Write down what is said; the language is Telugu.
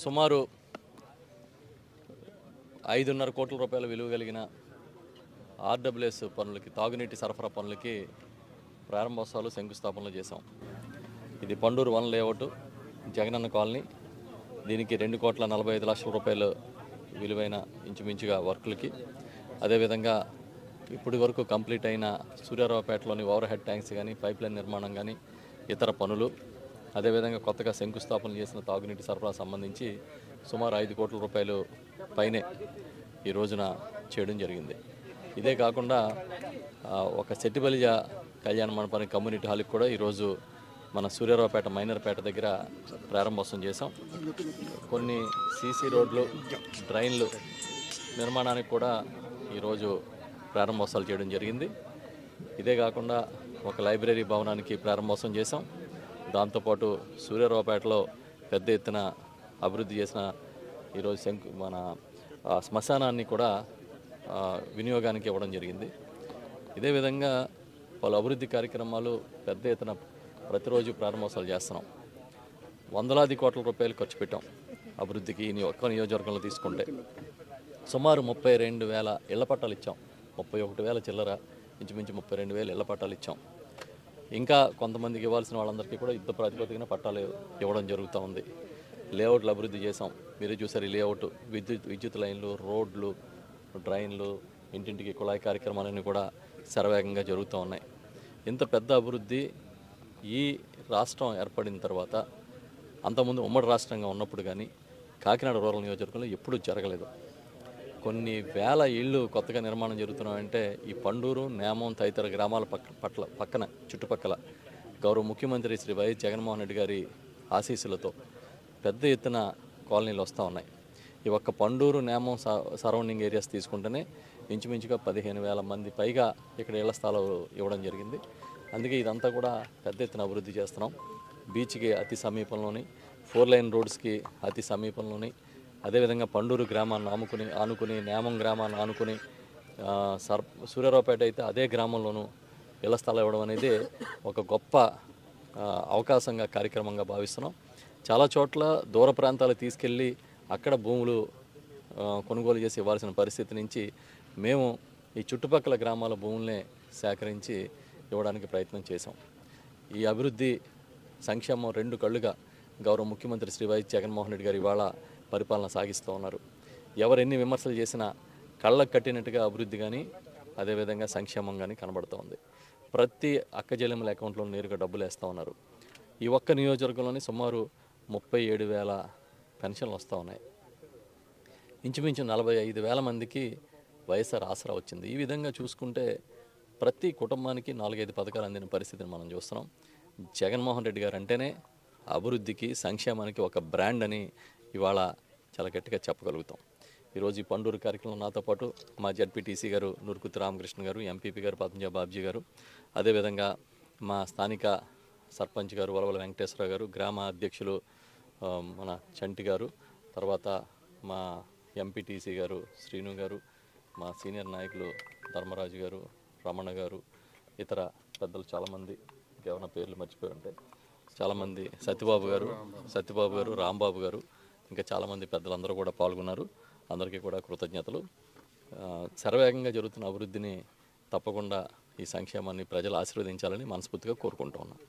సుమారు 5.5 కోట్ల రూపాయల విలువ కలిగిన ఆర్డబ్ల్యూఎస్ పనులకి, తాగునీటి సరఫరా పనులకి ప్రారంభోత్సవాలు, శంకుస్థాపనలు చేశాం. ఇది పండూరు 1 లేఅవుట్, జగనన్న కాలనీ. దీనికి 2,45,00,000 రూపాయలు విలువైన ఇంచుమించుగా వర్కులకి, అదేవిధంగా ఇప్పటి వరకు కంప్లీట్ అయిన సూర్యారావుపేటలోని ఓవర్ హెడ్ ట్యాంక్స్ కానీ, పైప్ లైన్ నిర్మాణం కానీ, ఇతర పనులు, అదేవిధంగా కొత్తగా శంకుస్థాపన చేసిన తాగునీటి సరఫరా సంబంధించి సుమారు 5 కోట్ల రూపాయలు పైనే ఈ రోజున చేయడం జరిగింది. ఇదే కాకుండా ఒక సెట్టిబలిజ కళ్యాణ మండపానికి, కమ్యూనిటీ హాల్కి కూడా ఈరోజు మన సూర్యారావుపేట మైనర్పేట దగ్గర ప్రారంభోత్సవం చేసాం. కొన్ని సీసీ రోడ్లు, డ్రైన్లు నిర్మాణానికి కూడా ఈరోజు ప్రారంభోత్సవాలు చేయడం జరిగింది. ఇదే కాకుండా ఒక లైబ్రరీ భవనానికి ప్రారంభోత్సవం చేసాం. దాంతోపాటు సూర్యారావుపేటలో పెద్ద ఎత్తున అభివృద్ధి చేసిన ఈరోజు మన శ్మశానాన్ని కూడా వినియోగానికి ఇవ్వడం జరిగింది. ఇదే విధంగా పలు అభివృద్ధి కార్యక్రమాలు పెద్ద ఎత్తున ప్రతిరోజు ప్రారంభోత్సవాలు చేస్తున్నాం. వందలాది కోట్ల రూపాయలు ఖర్చు పెట్టాం అభివృద్ధికి. ఒక్క నియోజకవర్గంలో తీసుకుంటే సుమారు 32,000 ఇళ్ల పట్టాలు ఇచ్చాం. 31,000 చిల్లర, ఇంచుమించు 32,000 ఇళ్ల పట్టాలు ఇచ్చాం. ఇంకా కొంతమందికి ఇవ్వాల్సిన వాళ్ళందరికీ కూడా యుద్ధ ప్రాతిపదికన పట్టాలు ఇవ్వడం జరుగుతూ ఉంది. లేఅవుట్లు అభివృద్ధి చేసాం. మీరు చూసారు ఈ లేఅవుట్, విద్యుత్ లైన్లు, రోడ్లు, డ్రైన్లు, ఇంటింటికి కుళాయి కార్యక్రమాలన్నీ కూడా శరవేగంగా జరుగుతూ ఉన్నాయి. ఇంత పెద్ద అభివృద్ధి ఈ రాష్ట్రం ఏర్పడిన తర్వాత, అంతకుముందు ఉమ్మడి రాష్ట్రంగా ఉన్నప్పుడు కానీ కాకినాడ రూరల్ నియోజకవర్గంలో ఎప్పుడూ జరగలేదు. కొన్ని వేల ఇళ్ళు కొత్తగా నిర్మాణం జరుగుతున్నాయంటే ఈ పండూరు, నేమం తదితర గ్రామాల పక్కన చుట్టుపక్కల గౌరవ ముఖ్యమంత్రి శ్రీ వైఎస్ జగన్మోహన్ రెడ్డి గారి ఆశీస్సులతో పెద్ద ఎత్తున కాలనీలు వస్తూ ఉన్నాయి. ఈ ఒక్క పండూరు, నేమం సరౌండింగ్ ఏరియాస్ తీసుకుంటేనే ఇంచుమించుగా 15,000 మంది పైగా ఇక్కడ ఇళ్ల స్థలాలు ఇవ్వడం జరిగింది. అందుకే ఇదంతా కూడా పెద్ద ఎత్తున అభివృద్ధి చేస్తున్నాం. బీచ్కి అతి సమీపంలోని, 4 లైన్ రోడ్స్కి అతి సమీపంలోని, అదేవిధంగా పండూరు గ్రామాన్ని ఆనుకుని నేమం గ్రామాన్ని ఆనుకుని సూర్యారావుపేట అయితే అదే గ్రామంలోనూ ఇళ్ల స్థలం ఇవ్వడం అనేది ఒక గొప్ప అవకాశంగా, కార్యక్రమంగా భావిస్తున్నాం. చాలా చోట్ల దూర ప్రాంతాలకు తీసుకెళ్ళి అక్కడ భూములు కొనుగోలు చేసి ఇవ్వాల్సిన పరిస్థితి నుంచి మేము ఈ చుట్టుపక్కల గ్రామాల భూములనే సేకరించి ఇవ్వడానికి ప్రయత్నం చేశాం. ఈ అభివృద్ధి సంక్షేమం 2 కళ్ళుగా గౌరవ ముఖ్యమంత్రి శ్రీ వైఎస్ జగన్మోహన్ రెడ్డి గారు ఇవాళ పరిపాలన సాగిస్తూ ఉన్నారు. ఎవరు ఎన్ని విమర్శలు చేసినా కళ్ళకు కట్టినట్టుగా అభివృద్ధి కానీ, అదేవిధంగా సంక్షేమం కానీ కనబడుతూ ఉంది. ప్రతి అక్కజెల్లెమ్మల అకౌంట్లో నేరుగా డబ్బులు వేస్తూ ఉన్నారు. ఈ ఒక్క నియోజకవర్గంలోని సుమారు 37,000 పెన్షన్లు వస్తూ ఉన్నాయి. ఇంచుమించు 45,000 మందికి వైఎస్ఆర్ ఆసరా వచ్చింది. ఈ విధంగా చూసుకుంటే ప్రతి కుటుంబానికి 4-5 పథకాలు అందిన పరిస్థితిని మనం చూస్తున్నాం. జగన్మోహన్ రెడ్డి గారు అంటేనే అభివృద్ధికి, సంక్షేమానికి ఒక బ్రాండ్ అని ఇవాళ చాలా గట్టిగా చెప్పగలుగుతాం. ఈరోజు ఈ పండూరు కార్యక్రమం నాతో పాటు మా జడ్పీటీసీ గారు నురుకుత్తి రామకృష్ణ గారు, ఎంపీపీ గారు పద్మజా బాబ్జీ గారు, అదేవిధంగా మా స్థానిక సర్పంచ్ గారు వలవల వెంకటేశ్వర గారు, గ్రామ అధ్యక్షులు మన చంటి గారు, తర్వాత మా ఎంపీటీసీ గారు శ్రీను గారు, మా సీనియర్ నాయకులు ధర్మరాజు గారు, రమణ గారు, ఇతర పెద్దలు చాలామంది, ఇంకేమైనా పేర్లు మర్చిపోయి ఉంటాయి, చాలామంది, సత్యబాబు గారు, రాంబాబు గారు, ఇంకా చాలామంది పెద్దలందరూ కూడా పాల్గొన్నారు. అందరికీ కూడా కృతజ్ఞతలు. శరవేగంగా జరుగుతున్న అభివృద్ధిని తప్పకుండా ఈ సంక్షేమాన్ని ప్రజలు ఆశీర్వదించాలని మనస్ఫూర్తిగా కోరుకుంటూ ఉన్నాను.